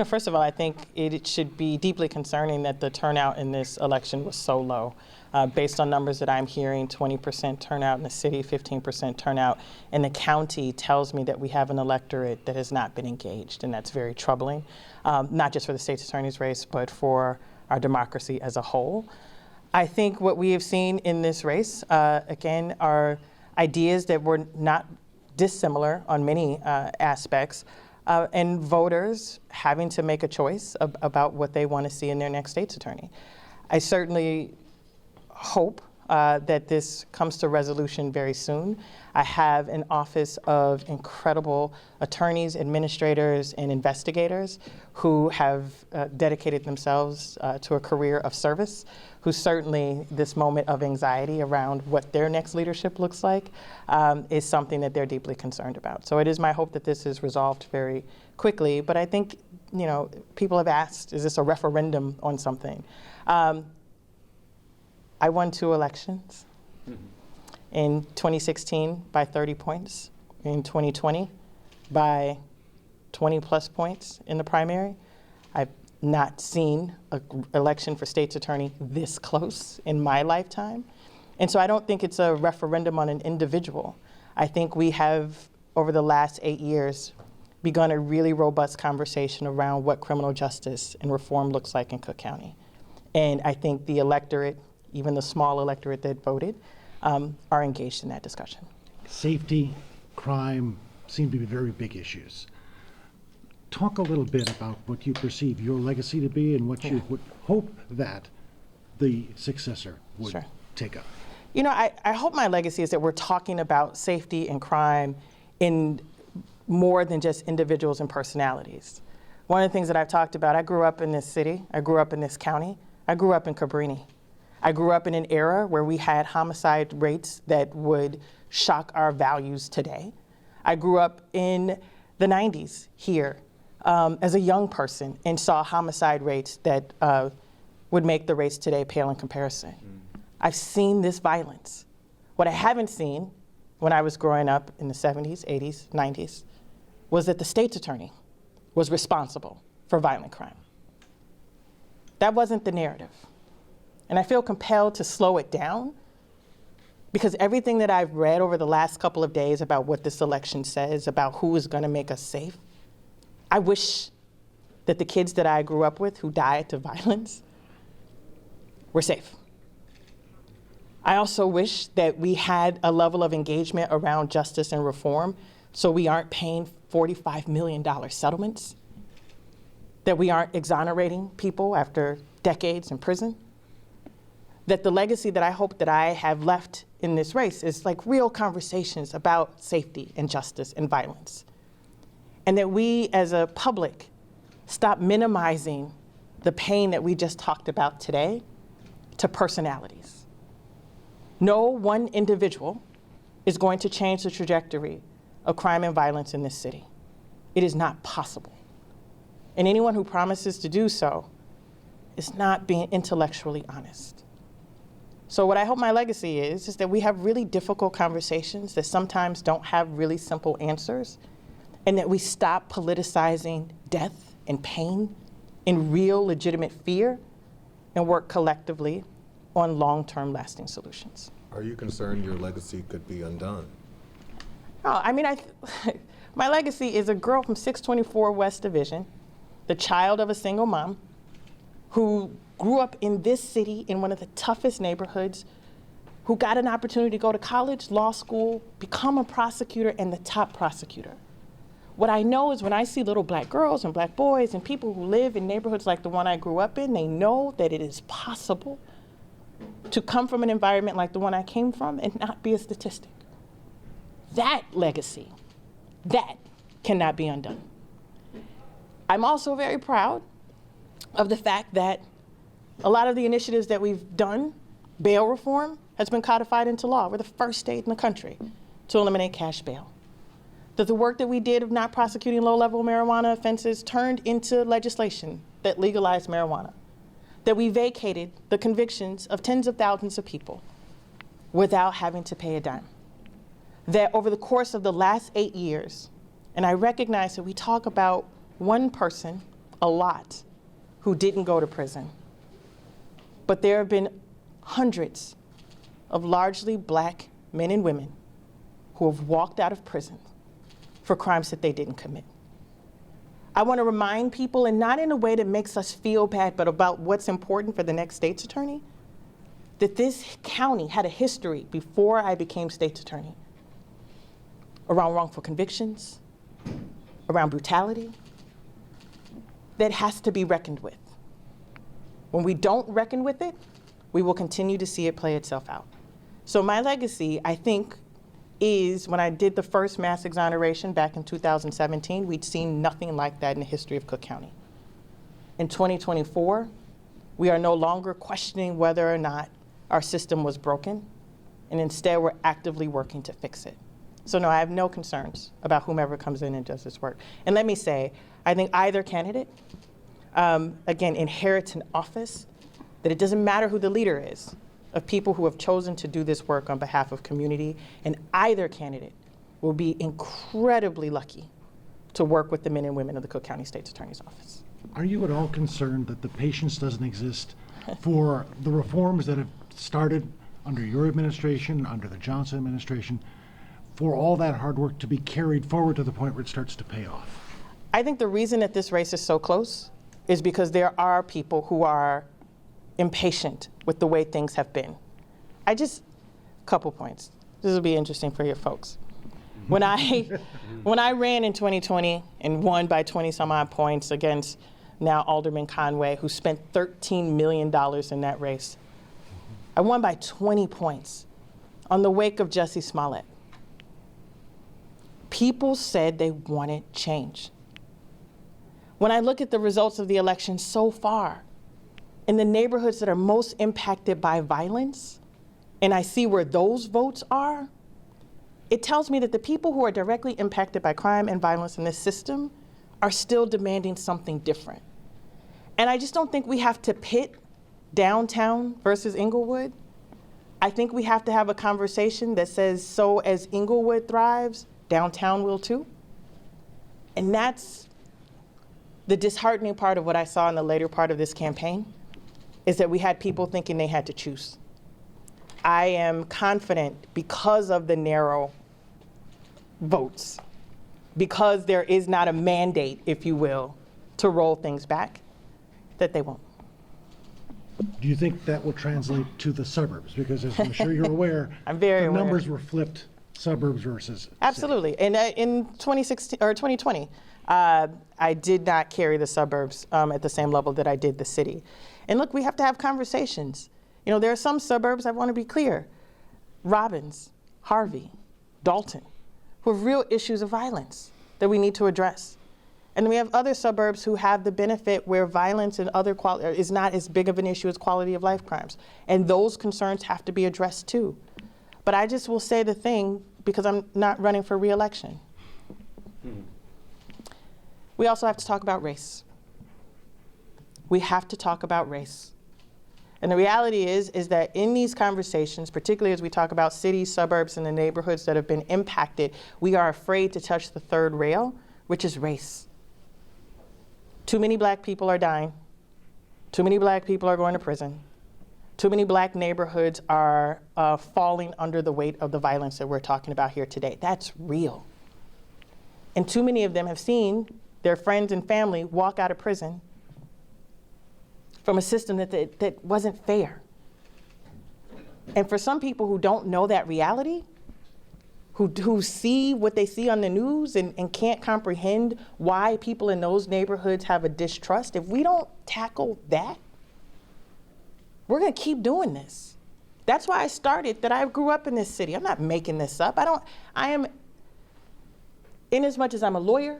First of all, I think it should be deeply concerning that the turnout in this election was so low. Based on numbers that I'm hearing, 20% turnout in the city, 15% turnout in the county tells me that we have an electorate that has not been engaged, and that's very troubling, not just for the state's attorney's race, but for our democracy as a whole. I think what we have seen in this race, again, are ideas that were not dissimilar on many aspects, and voters having to make a choice about what they want to see in their next state's attorney. I certainly hope that this comes to resolution very soon. I have an office of incredible attorneys, administrators, and investigators who have dedicated themselves to a career of service, who certainly this moment of anxiety around what their next leadership looks like is something that they're deeply concerned about. So it is my hope that this is resolved very quickly, but I think, people have asked, is this a referendum on something? I won 2 elections. In 2016 by 30 points, in 2020 by 20 plus points in the primary. I've not seen an election for state's attorney this close in my lifetime. And so I don't think it's a referendum on an individual. I think we have, over the last 8 years, begun a really robust conversation around what criminal justice and reform looks like in Cook County. And I think the electorate, even the small electorate that voted, are engaged in that discussion. Safety, crime seem to be very big issues. Talk a little bit about what you perceive your legacy to be and what you would hope that the successor would take up. I hope my legacy is that we're talking about safety and crime in more than just individuals and personalities. One of the things that I've talked about, I grew up in this city, I grew up in this county, I grew up in Cabrini. I grew up in an era where we had homicide rates that would shock our values today. I grew up in the 90s here as a young person and saw homicide rates that would make the race today pale in comparison. I've seen this violence. What I haven't seen when I was growing up in the 70s, 80s, 90s was that the state's attorney was responsible for violent crime. That wasn't the narrative. And I feel compelled to slow it down because everything that I've read over the last couple of days about what this election says, about who is going to make us safe, I wish that the kids that I grew up with who died to violence were safe. I also wish that we had a level of engagement around justice and reform so we aren't paying $45 million settlements, that we aren't exonerating people after decades in prison. That the legacy that I hope that I have left in this race is like real conversations about safety and justice and violence. And that we as a public stop minimizing the pain that we just talked about today to personalities. No one individual is going to change the trajectory of crime and violence in this city. It is not possible. And anyone who promises to do so is not being intellectually honest. So what I hope my legacy is that we have really difficult conversations that sometimes don't have really simple answers, and that we stop politicizing death and pain and real legitimate fear and work collectively on long-term lasting solutions. Are you concerned your legacy could be undone? No, my legacy is a girl from 624 West Division, the child of a single mom who grew up in this city in one of the toughest neighborhoods, who got an opportunity to go to college, law school, become a prosecutor and the top prosecutor. What I know is when I see little black girls and black boys and people who live in neighborhoods like the one I grew up in, they know that it is possible to come from an environment like the one I came from and not be a statistic. That legacy, that cannot be undone. I'm also very proud of the fact that a lot of the initiatives that we've done, bail reform has been codified into law. We're the first state in the country to eliminate cash bail. That the work that we did of not prosecuting low-level marijuana offenses turned into legislation that legalized marijuana. That we vacated the convictions of tens of thousands of people without having to pay a dime. That over the course of the last 8 years, and I recognize that we talk about one person a lot, who didn't go to prison. But there have been hundreds of largely black men and women who have walked out of prison for crimes that they didn't commit. I want to remind people, and not in a way that makes us feel bad, but about what's important for the next state's attorney, that this county had a history before I became state's attorney around wrongful convictions, around brutality, that has to be reckoned with. When we don't reckon with it, we will continue to see it play itself out. So my legacy, I think, is when I did the first mass exoneration back in 2017, we'd seen nothing like that in the history of Cook County. In 2024, we are no longer questioning whether or not our system was broken, and instead we're actively working to fix it. So no, I have no concerns about whomever comes in and does this work. And let me say, I think either candidate, again, inherits an office that it doesn't matter who the leader is, of people who have chosen to do this work on behalf of community, and either candidate will be incredibly lucky to work with the men and women of the Cook County State's Attorney's Office. Are you at all concerned that the patience doesn't exist for the reforms that have started under your administration, under the Johnson administration, for all that hard work to be carried forward to the point where it starts to pay off? I think the reason that this race is so close is because there are people who are impatient with the way things have been. Couple points. This will be interesting for your folks. When I ran in 2020 and won by 20 some odd points against now Alderman Conway, who spent $13 million in that race, I won by 20 points on the wake of Jussie Smollett. People said they wanted change. When I look at the results of the election so far, in the neighborhoods that are most impacted by violence, and I see where those votes are, it tells me that the people who are directly impacted by crime and violence in this system are still demanding something different. And I just don't think we have to pit downtown versus Inglewood. I think we have to have a conversation that says, so as Inglewood thrives, downtown will too. And that's the disheartening part of what I saw in the later part of this campaign, is that we had people thinking they had to choose. I am confident, because of the narrow votes, because there is not a mandate, if you will, to roll things back, that they won't. Do you think that will translate to the suburbs? Because as I'm sure you're aware, I'm very the aware. numbers were flipped, suburbs versus city. Absolutely. And in 2016 or 2020, I did not carry the suburbs at the same level that I did the city. And look, we have to have conversations. You know, there are some suburbs, I want to be clear, Robbins, Harvey, Dalton, who have real issues of violence that we need to address. And we have other suburbs who have the benefit where violence and other is not as big of an issue as quality of life crimes. And those concerns have to be addressed too. But I just will say the thing, because I'm not running for re-election. We also have to talk about race. We have to talk about race. And the reality is that in these conversations, particularly as we talk about cities, suburbs, and the neighborhoods that have been impacted, we are afraid to touch the third rail, which is race. Too many black people are dying. Too many black people are going to prison. Too many black neighborhoods are falling under the weight of the violence that we're talking about here today. That's real. And too many of them have seen their friends and family walk out of prison from a system that wasn't fair. And for some people who don't know that reality, who see what they see on the news and can't comprehend why people in those neighborhoods have a distrust, if we don't tackle that, we're gonna keep doing this. That's why I started that I grew up in this city. I'm not making this up. I am, in as much as I'm a lawyer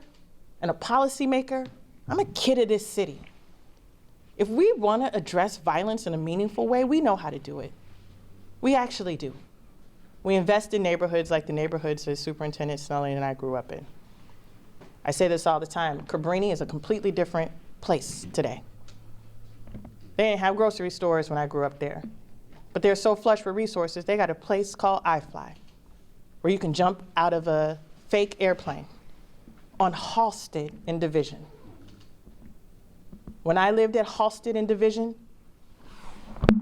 and a policymaker, I'm a kid of this city. If we want to address violence in a meaningful way, we know how to do it. We actually do. We invest in neighborhoods like the neighborhoods that Superintendent Snelling and I grew up in. I say this all the time. Cabrini is a completely different place today. They didn't have grocery stores when I grew up there. But they're so flush with resources, they got a place called iFly, where you can jump out of a fake airplane on Halsted in Division. When I lived at Halsted and Division,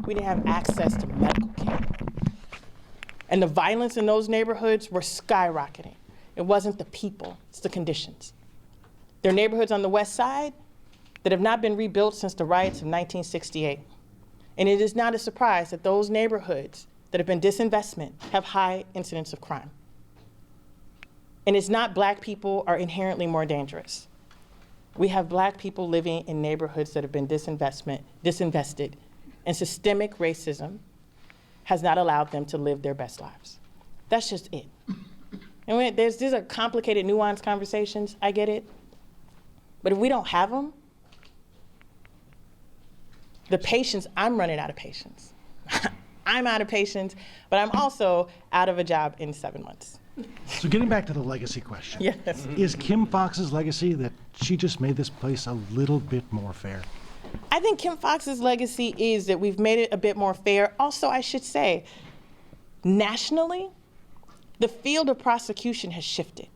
we didn't have access to medical care. And the violence in those neighborhoods were skyrocketing. It wasn't the people, it's the conditions. There are neighborhoods on the west side that have not been rebuilt since the riots of 1968. And it is not a surprise that those neighborhoods that have been disinvestment have high incidence of crime. And it's not black people are inherently more dangerous. We have black people living in neighborhoods that have been disinvested, and systemic racism has not allowed them to live their best lives. That's just it. And these are complicated, nuanced conversations, I get it. But if we don't have them, the patience, I'm running out of patience. I'm out of patience, but I'm also out of a job in 7 months. So getting back to the legacy question. Yes. Is Kim Foxx's legacy that she just made this place a little bit more fair? I think Kim Foxx's legacy is that we've made it a bit more fair. Also, I should say, nationally, the field of prosecution has shifted.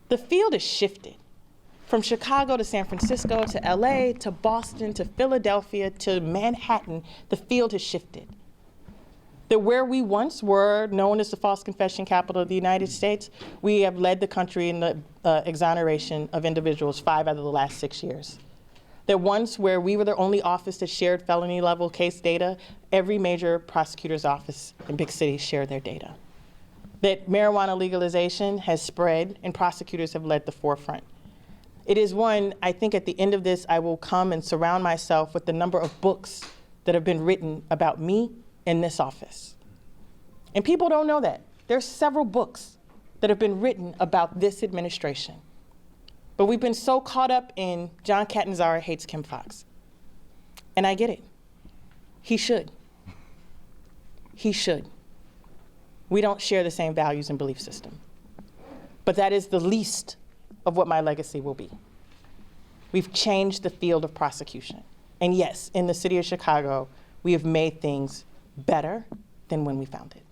The field has shifted. From Chicago to San Francisco to LA to Boston to Philadelphia to Manhattan, the field has shifted. That where we once were known as the false confession capital of the United States, we have led the country in the exoneration of individuals 5 out of the last 6 years. That once where we were the only office that shared felony level case data, every major prosecutor's office in big cities share their data. That marijuana legalization has spread and prosecutors have led the forefront. It is one, I think at the end of this, I will come and surround myself with the number of books that have been written about me in this office. And people don't know that. There's several books that have been written about this administration. But we've been so caught up in John Catanzara hates Kim Foxx. And I get it. He should. He should. We don't share the same values and belief system. But that is the least of what my legacy will be. We've changed the field of prosecution. And yes, in the city of Chicago, we have made things better than when we found it.